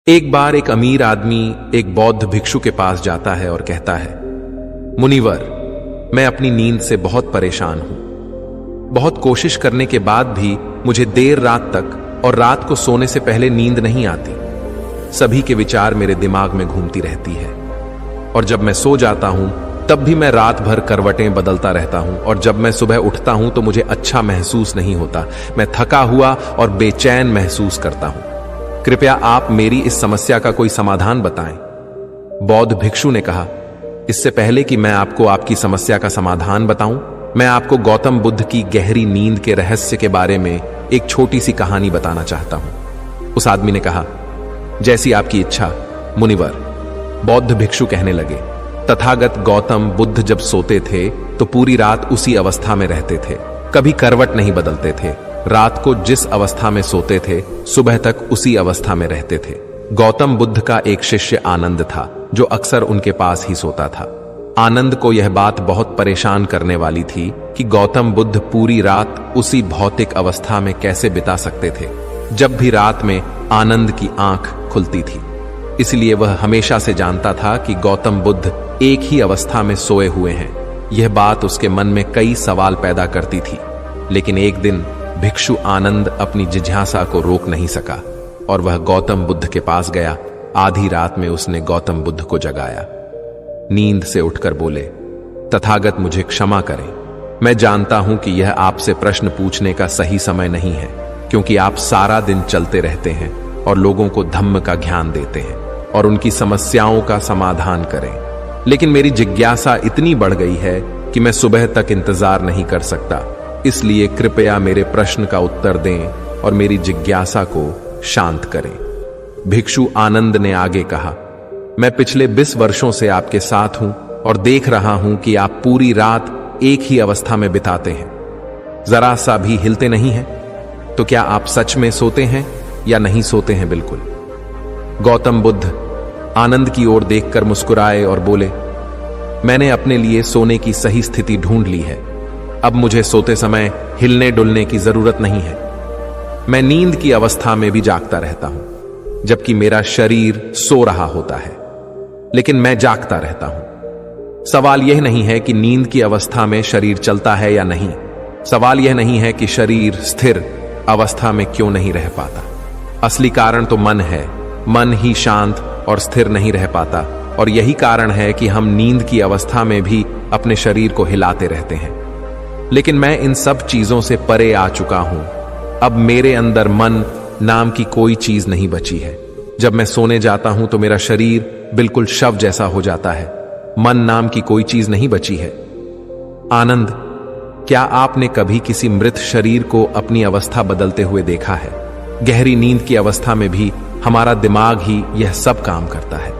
एक बार एक अमीर आदमी एक बौद्ध भिक्षु के पास जाता है और कहता है, मुनिवर, मैं अपनी नींद से बहुत परेशान हूं। बहुत कोशिश करने के बाद भी मुझे देर रात तक और रात को सोने से पहले नींद नहीं आती। सभी के विचार मेरे दिमाग में घूमती रहती है और जब मैं सो जाता हूं तब भी मैं रात भर करवटें बदलता रहता हूं और जब मैं सुबह उठता हूं तो मुझे अच्छा महसूस नहीं होता। मैं थका हुआ और बेचैन महसूस करता हूं। कृपया आप मेरी इस समस्या का कोई समाधान बताएं। बौद्ध भिक्षु ने कहा, इससे पहले कि मैं आपको आपकी समस्या का समाधान बताऊं, मैं आपको गौतम बुद्ध की गहरी नींद के रहस्य के बारे में एक छोटी सी कहानी बताना चाहता हूं। उस आदमी ने कहा, जैसी आपकी इच्छा मुनिवर। बौद्ध भिक्षु कहने लगे, तथागत गौतम बुद्ध जब सोते थे तो पूरी रात उसी अवस्था में रहते थे, कभी करवट नहीं बदलते थे। रात को जिस अवस्था में सोते थे सुबह तक उसी अवस्था में रहते थे। गौतम बुद्ध का एक शिष्य आनंद था जो अक्सर उनके पास ही सोता था। आनंद को यह बात बहुत परेशान करने वाली थी कि गौतम बुद्ध पूरी रात उसी भौतिक अवस्था में कैसे बिता सकते थे जब भी रात में आनंद की आंख खुलती थी। इसलिए वह हमेशा से जानता था कि गौतम बुद्ध एक ही अवस्था में सोए हुए हैं। यह बात उसके मन में कई सवाल पैदा करती थी, लेकिन एक दिन भिक्षु आनंद अपनी जिज्ञासा को रोक नहीं सका और वह गौतम बुद्ध के पास गया। आधी रात में उसने गौतम बुद्ध को जगाया। नींद से उठकर बोले, तथागत मुझे क्षमा करें, मैं जानता हूं कि यह आपसे प्रश्न पूछने का सही समय नहीं है, क्योंकि आप सारा दिन चलते रहते हैं और लोगों को धम्म का ज्ञान देते हैं और उनकी समस्याओं का समाधान करें। लेकिन मेरी जिज्ञासा इतनी बढ़ गई है कि मैं सुबह तक इंतजार नहीं कर सकता, इसलिए कृपया मेरे प्रश्न का उत्तर दें और मेरी जिज्ञासा को शांत करें। भिक्षु आनंद ने आगे कहा, मैं पिछले 20 वर्षों से आपके साथ हूं और देख रहा हूं कि आप पूरी रात एक ही अवस्था में बिताते हैं, जरा सा भी हिलते नहीं हैं। तो क्या आप सच में सोते हैं या नहीं सोते हैं? बिल्कुल। गौतम बुद्ध आनंद की ओर देखकर मुस्कुराए और बोले, मैंने अपने लिए सोने की सही स्थिति ढूंढ ली है। अब मुझे सोते समय हिलने डुलने की जरूरत नहीं है। मैं नींद की अवस्था में भी जागता रहता हूं, जबकि मेरा शरीर सो रहा होता है, लेकिन मैं जागता रहता हूं। सवाल यह नहीं है कि नींद की अवस्था में शरीर चलता है या नहीं। सवाल यह नहीं है कि शरीर स्थिर अवस्था में क्यों नहीं रह पाता। असली कारण तो मन है। मन ही शांत और स्थिर नहीं रह पाता और यही कारण है कि हम नींद की अवस्था में भी अपने शरीर को हिलाते रहते हैं। लेकिन मैं इन सब चीजों से परे आ चुका हूं। अब मेरे अंदर मन नाम की कोई चीज नहीं बची है। जब मैं सोने जाता हूं तो मेरा शरीर बिल्कुल शव जैसा हो जाता है। मन नाम की कोई चीज नहीं बची है। आनंद, क्या आपने कभी किसी मृत शरीर को अपनी अवस्था बदलते हुए देखा है? गहरी नींद की अवस्था में भी हमारा दिमाग ही यह सब काम करता है।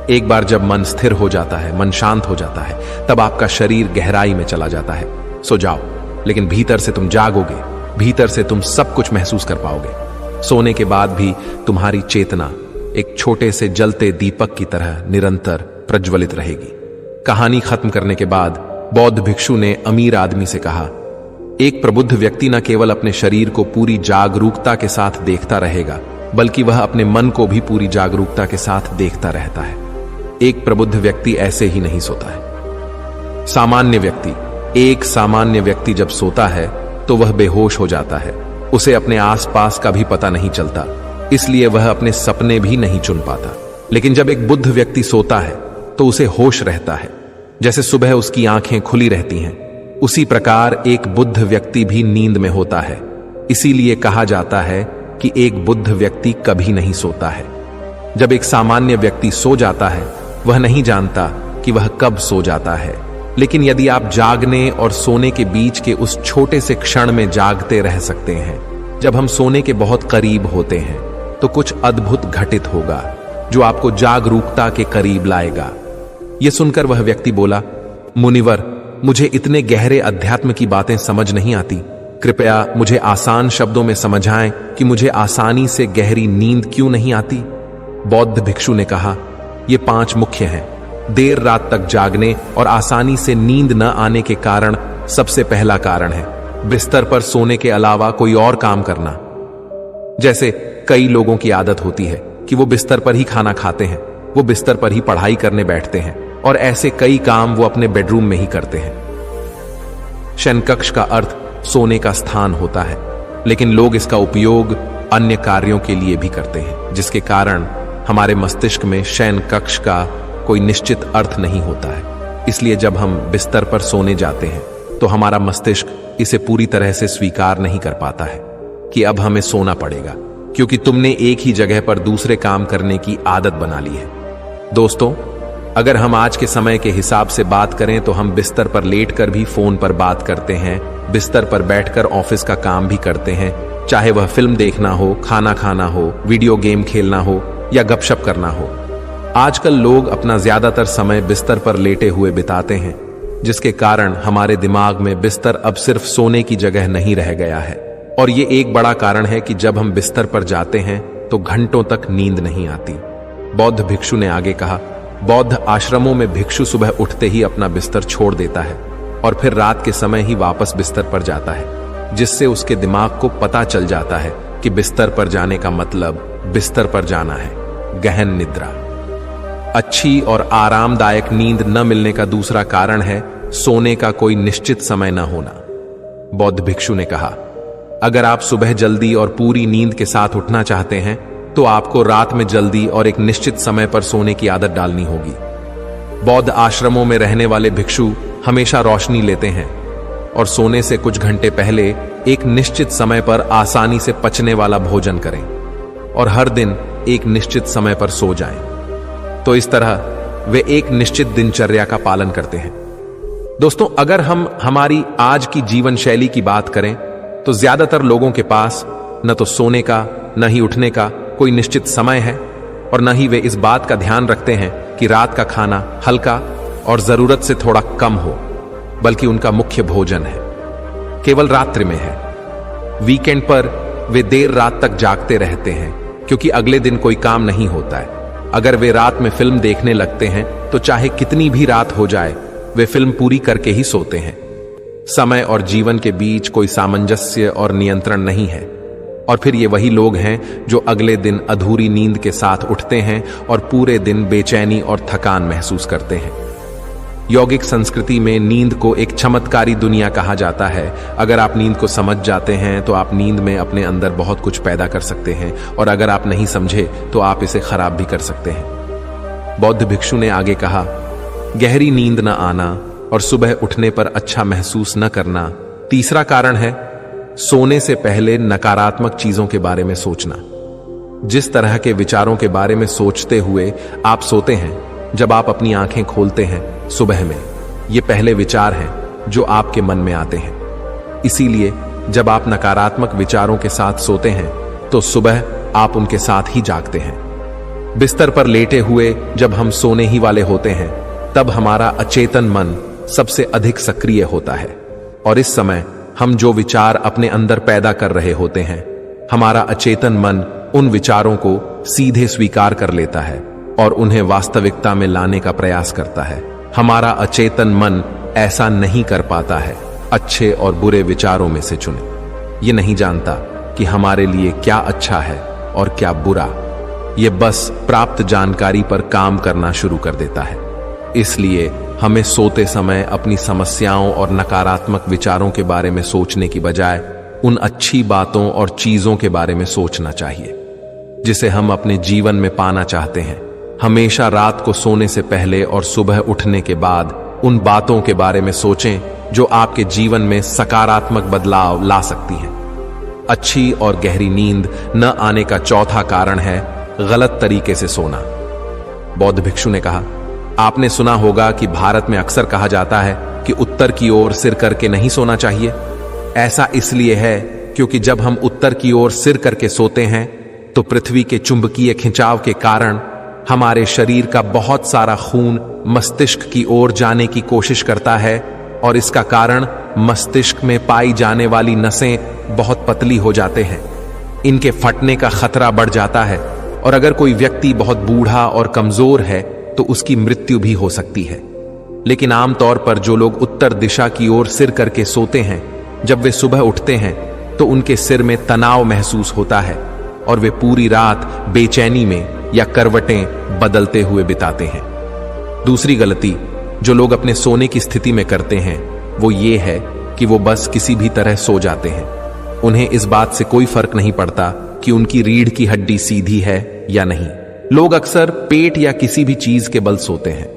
एक बार जब मन स्थिर हो जाता है, मन शांत हो जाता है, तब आपका शरीर गहराई में चला जाता है। सो जाओ, लेकिन भीतर से तुम जागोगे, भीतर से तुम सब कुछ महसूस कर पाओगे। सोने के बाद भी तुम्हारी चेतना एक छोटे से जलते दीपक की तरह निरंतर प्रज्वलित रहेगी। कहानी खत्म करने के बाद बौद्ध भिक्षु ने अमीर आदमी से कहा, एक प्रबुद्ध व्यक्ति न केवल अपने शरीर को पूरी जागरूकता के साथ देखता रहेगा, बल्कि वह अपने मन को भी पूरी जागरूकता के साथ देखता रहता है। एक प्रबुद्ध व्यक्ति ऐसे ही नहीं सोता है। एक सामान्य व्यक्ति जब सोता है तो वह बेहोश हो जाता है। उसे अपने आसपास का भी पता नहीं चलता, इसलिए वह अपने सपने भी नहीं चुन पाता। लेकिन जब एक बुद्ध व्यक्ति सोता है तो उसे होश रहता है। जैसे सुबह उसकी आंखें खुली रहती हैं, उसी प्रकार एक बुद्ध व्यक्ति भी नींद में होता है। इसीलिए कहा जाता है कि एक बुद्ध व्यक्ति कभी नहीं सोता है। जब एक सामान्य व्यक्ति सो जाता है, वह नहीं जानता कि वह कब सो जाता है। लेकिन यदि आप जागने और सोने के बीच के उस छोटे से क्षण में जागते रह सकते हैं, जब हम सोने के बहुत करीब होते हैं, तो कुछ अद्भुत घटित होगा जो आपको जागरूकता के करीब लाएगा। यह सुनकर वह व्यक्ति बोला, मुनिवर, मुझे इतने गहरे अध्यात्म की बातें समझ नहीं आती। कृपया मुझे आसान शब्दों में समझाएं कि मुझे आसानी से गहरी नींद क्यों नहीं आती। बौद्ध भिक्षु ने कहा, ये 5 मुख्य हैं। देर रात तक जागने और आसानी से नींद न आने के कारण सबसे पहला कारण है बिस्तर पर सोने के अलावा कोई और काम करना। जैसे कई लोगों की आदत होती है कि वो बिस्तर पर ही खाना खाते हैं, वो बिस्तर पर ही पढ़ाई करने बैठते हैं और ऐसे कई काम वो अपने बेडरूम में ही करते हैं। शयनकक्ष का अर्थ सोने का स्थान होता है, लेकिन लोग इसका उपयोग अन्य कार्यों के लिए भी करते हैं, जिसके कारण हमारे मस्तिष्क में शयनकक्ष का कोई निश्चित अर्थ नहीं होता है। इसलिए जब हम बिस्तर पर सोने जाते हैं तो हमारा मस्तिष्क इसे पूरी तरह से स्वीकार नहीं कर पाता है कि अब हमें सोना पड़ेगा, क्योंकि तुमने एक ही जगह पर दूसरे काम करने की आदत बना ली है। दोस्तों, अगर हम आज के समय के हिसाब से बात करें तो हम बिस्तर पर लेटकर भी फोन पर बात करते हैं, बिस्तर पर बैठकर ऑफिस का काम भी करते हैं, चाहे वह फिल्म देखना हो, खाना खाना हो, वीडियो गेम खेलना हो या गपशप करना हो। आजकल लोग अपना ज्यादातर समय बिस्तर पर लेटे हुए बिताते हैं, जिसके कारण हमारे दिमाग में बिस्तर अब सिर्फ सोने की जगह नहीं रह गया है। और ये एक बड़ा कारण है कि जब हम बिस्तर पर जाते हैं तो घंटों तक नींद नहीं आती। बौद्ध भिक्षु ने आगे कहा, बौद्ध आश्रमों में भिक्षु सुबह उठते ही अपना बिस्तर छोड़ देता है और फिर रात के समय ही वापस बिस्तर पर जाता है, जिससे उसके दिमाग को पता चल जाता है कि बिस्तर पर जाने का मतलब बिस्तर पर जाना है। गहन निद्रा। अच्छी और आरामदायक नींद न मिलने का दूसरा कारण है सोने का कोई निश्चित समय न होना। बौद्ध भिक्षु ने कहा, अगर आप सुबह जल्दी और पूरी नींद के साथ उठना चाहते हैं तो आपको रात में जल्दी और एक निश्चित समय पर सोने की आदत डालनी होगी। बौद्ध आश्रमों में रहने वाले भिक्षु हमेशा रोशनी लेते हैं और सोने से कुछ घंटे पहले एक निश्चित समय पर आसानी से पचने वाला भोजन करें और हर दिन एक निश्चित समय पर सो जाएं। तो इस तरह वे एक निश्चित दिनचर्या का पालन करते हैं। दोस्तों, अगर हम हमारी आज की जीवन शैली की बात करें तो ज्यादातर लोगों के पास न तो सोने का न ही उठने का कोई निश्चित समय है और न ही वे इस बात का ध्यान रखते हैं कि रात का खाना हल्का और जरूरत से थोड़ा कम हो, बल्कि उनका मुख्य भोजन है केवल रात्रि में है। वीकेंड पर वे देर रात तक जागते रहते हैं क्योंकि अगले दिन कोई काम नहीं होता है। अगर वे रात में फिल्म देखने लगते हैं तो चाहे कितनी भी रात हो जाए वे फिल्म पूरी करके ही सोते हैं। समय और जीवन के बीच कोई सामंजस्य और नियंत्रण नहीं है और फिर ये वही लोग हैं जो अगले दिन अधूरी नींद के साथ उठते हैं और पूरे दिन बेचैनी और थकान महसूस करते हैं। यौगिक संस्कृति में नींद को एक चमत्कारी दुनिया कहा जाता है। अगर आप नींद को समझ जाते हैं तो आप नींद में अपने अंदर बहुत कुछ पैदा कर सकते हैं और अगर आप नहीं समझे तो आप इसे खराब भी कर सकते हैं। बौद्ध भिक्षु ने आगे कहा, गहरी नींद न आना और सुबह उठने पर अच्छा महसूस न करना तीसरा कारण है सोने से पहले नकारात्मक चीजों के बारे में सोचना। जिस तरह के विचारों के बारे में सोचते हुए आप सोते हैं जब आप अपनी आंखें खोलते हैं सुबह में, ये पहले विचार हैं जो आपके मन में आते हैं। इसीलिए जब आप नकारात्मक विचारों के साथ सोते हैं तो सुबह आप उनके साथ ही जागते हैं। बिस्तर पर लेटे हुए जब हम सोने ही वाले होते हैं तब हमारा अचेतन मन सबसे अधिक सक्रिय होता है और इस समय हम जो विचार अपने अंदर पैदा कर रहे होते हैं, हमारा अचेतन मन उन विचारों को सीधे स्वीकार कर लेता है और उन्हें वास्तविकता में लाने का प्रयास करता है। हमारा अचेतन मन ऐसा नहीं कर पाता है अच्छे और बुरे विचारों में से चुने। ये नहीं जानता कि हमारे लिए क्या अच्छा है और क्या बुरा। ये बस प्राप्त जानकारी पर काम करना शुरू कर देता है। इसलिए हमें सोते समय अपनी समस्याओं और नकारात्मक विचारों के बारे में सोचने की बजाय उन अच्छी बातों और चीजों के बारे में सोचना चाहिए जिसे हम अपने जीवन में पाना चाहते हैं। हमेशा रात को सोने से पहले और सुबह उठने के बाद उन बातों के बारे में सोचें जो आपके जीवन में सकारात्मक बदलाव ला सकती हैं। अच्छी और गहरी नींद न आने का चौथा कारण है गलत तरीके से सोना। बौद्ध भिक्षु ने कहा, आपने सुना होगा कि भारत में अक्सर कहा जाता है कि उत्तर की ओर सिर करके नहीं सोना चाहिए। ऐसा इसलिए है क्योंकि जब हम उत्तर की ओर सिर करके सोते हैं तो पृथ्वी के चुंबकीय खिंचाव के कारण हमारे शरीर का बहुत सारा खून मस्तिष्क की ओर जाने की कोशिश करता है और इसका कारण मस्तिष्क में पाई जाने वाली नसें बहुत पतली हो जाते हैं। इनके फटने का खतरा बढ़ जाता है और अगर कोई व्यक्ति बहुत बूढ़ा और कमजोर है तो उसकी मृत्यु भी हो सकती है। लेकिन आमतौर पर जो लोग उत्तर दिशा की ओर सिर करके सोते हैं, जब वे सुबह उठते हैं तो उनके सिर में तनाव महसूस होता है और वे पूरी रात बेचैनी में या करवटें बदलते हुए बिताते हैं। दूसरी गलती जो लोग अपने सोने की स्थिति में करते हैं वो ये है कि वो बस किसी भी तरह सो जाते हैं। उन्हें इस बात से कोई फर्क नहीं पड़ता कि उनकी रीढ़ की हड्डी सीधी है या नहीं। लोग अक्सर पेट या किसी भी चीज के बल सोते हैं,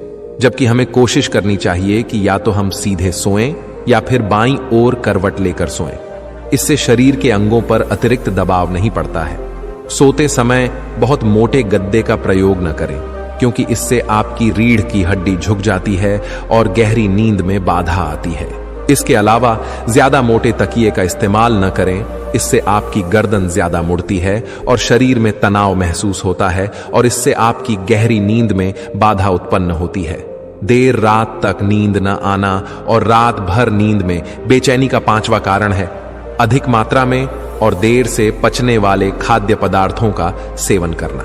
जबकि हमें कोशिश करनी चाहिए कि या तो हम सीधे सोएं या फिर बाईं ओर करवट लेकर सोएं। इससे शरीर के अंगों पर अतिरिक्त दबाव नहीं पड़ता है। सोते समय बहुत मोटे गद्दे का प्रयोग न करें, क्योंकि इससे आपकी रीढ़ की हड्डी झुक जाती है और गहरी नींद में बाधा आती है। इसके अलावा ज्यादा मोटे तकिए का इस्तेमाल न करें, इससे आपकी गर्दन ज्यादा मुड़ती है और शरीर में तनाव महसूस होता है और इससे आपकी गहरी नींद में बाधा उत्पन्न होती है। देर रात तक नींद न आना और रात भर नींद में बेचैनी का पांचवा कारण है अधिक मात्रा में और देर से पचने वाले खाद्य पदार्थों का सेवन करना।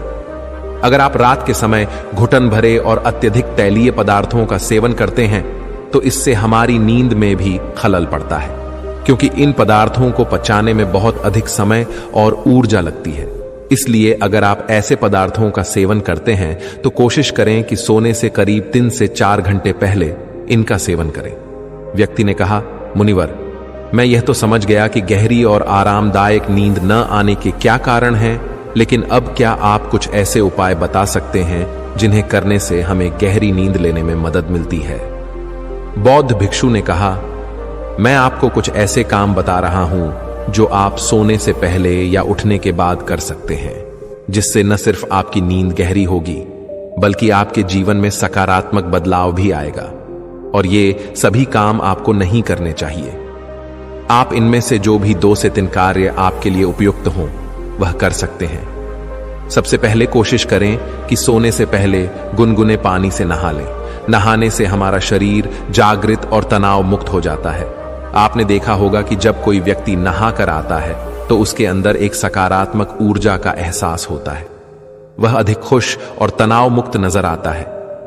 अगर आप रात के समय घुटन भरे और अत्यधिक तैलीय पदार्थों का सेवन करते हैं तो इससे हमारी नींद में भी खलल पड़ता है, क्योंकि इन पदार्थों को पचाने में बहुत अधिक समय और ऊर्जा लगती है। इसलिए अगर आप ऐसे पदार्थों का सेवन करते हैं तो कोशिश करें कि सोने से करीब 3 से 4 घंटे पहले इनका सेवन करें। व्यक्ति ने कहा, मुनिवर, मैं यह तो समझ गया कि गहरी और आरामदायक नींद न आने के क्या कारण हैं, लेकिन अब क्या आप कुछ ऐसे उपाय बता सकते हैं जिन्हें करने से हमें गहरी नींद लेने में मदद मिलती है? बौद्ध भिक्षु ने कहा, मैं आपको कुछ ऐसे काम बता रहा हूं जो आप सोने से पहले या उठने के बाद कर सकते हैं, जिससे न सिर्फ आपकी नींद गहरी होगी बल्कि आपके जीवन में सकारात्मक बदलाव भी आएगा। और ये सभी काम आपको नहीं करने चाहिए। आप इनमें से जो भी 2 से 3 कार्य आपके लिए उपयुक्त हों वह कर सकते हैं। सबसे पहले कोशिश करें कि सोने से पहले गुनगुने पानी से नहा लें। नहाने से हमारा शरीर जागृत और तनाव मुक्त हो जाता है। आपने देखा होगा कि जब कोई व्यक्ति नहा कर आता है तो उसके अंदर एक सकारात्मक ऊर्जा का एहसास होता है। वह अधिक खुश और तनाव मुक्त नजर आता है।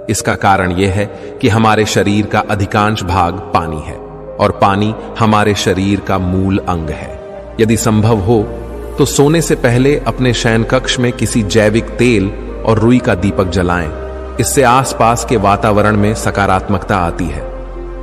इसका कारण यह है कि हमारे शरीर का अधिकांश भाग पानी है और पानी हमारे शरीर का मूल अंग है। यदि संभव हो तो सोने से पहले अपने शयन कक्ष में किसी जैविक तेल और रुई का दीपक जलाएं। इससे आसपास के वातावरण में सकारात्मकता आती है।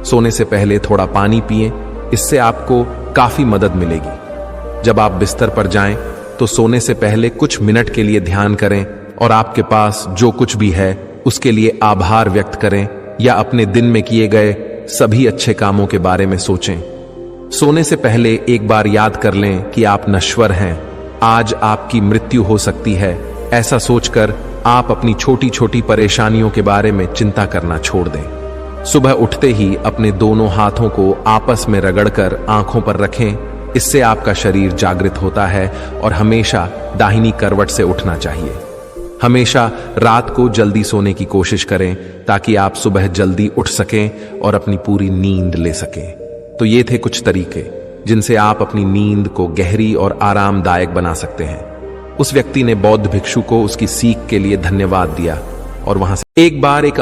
सोने से पहले थोड़ा पानी पिएं, इससे आपको काफी मदद मिलेगी। जब आप बिस्तर पर जाएं तो सोने से पहले कुछ मिनट के लिए ध्यान करें और आपके पास जो कुछ भी है उसके लिए आभार व्यक्त करें या अपने दिन में किए गए सभी अच्छे कामों के बारे में सोचें। सोने से पहले एक बार याद कर लें कि आप नश्वर हैं, आज आपकी मृत्यु हो सकती है। ऐसा सोचकर आप अपनी छोटी छोटी परेशानियों के बारे में चिंता करना छोड़ दें। सुबह उठते ही अपने दोनों हाथों को आपस में रगड़कर आंखों पर रखें। इससे आपका शरीर जागृत होता है और हमेशा दाहिनी करवट से उठना चाहिए। हमेशा रात को जल्दी सोने की कोशिश करें ताकि आप सुबह जल्दी उठ सकें और अपनी पूरी नींद ले सकें। तो ये थे कुछ तरीके जिनसे आप अपनी नींद को गहरी और आरामदायक बना सकते हैं। उस व्यक्ति ने बौद्ध भिक्षु को उसकी सीख के लिए धन्यवाद दिया और वहां से एक बार एक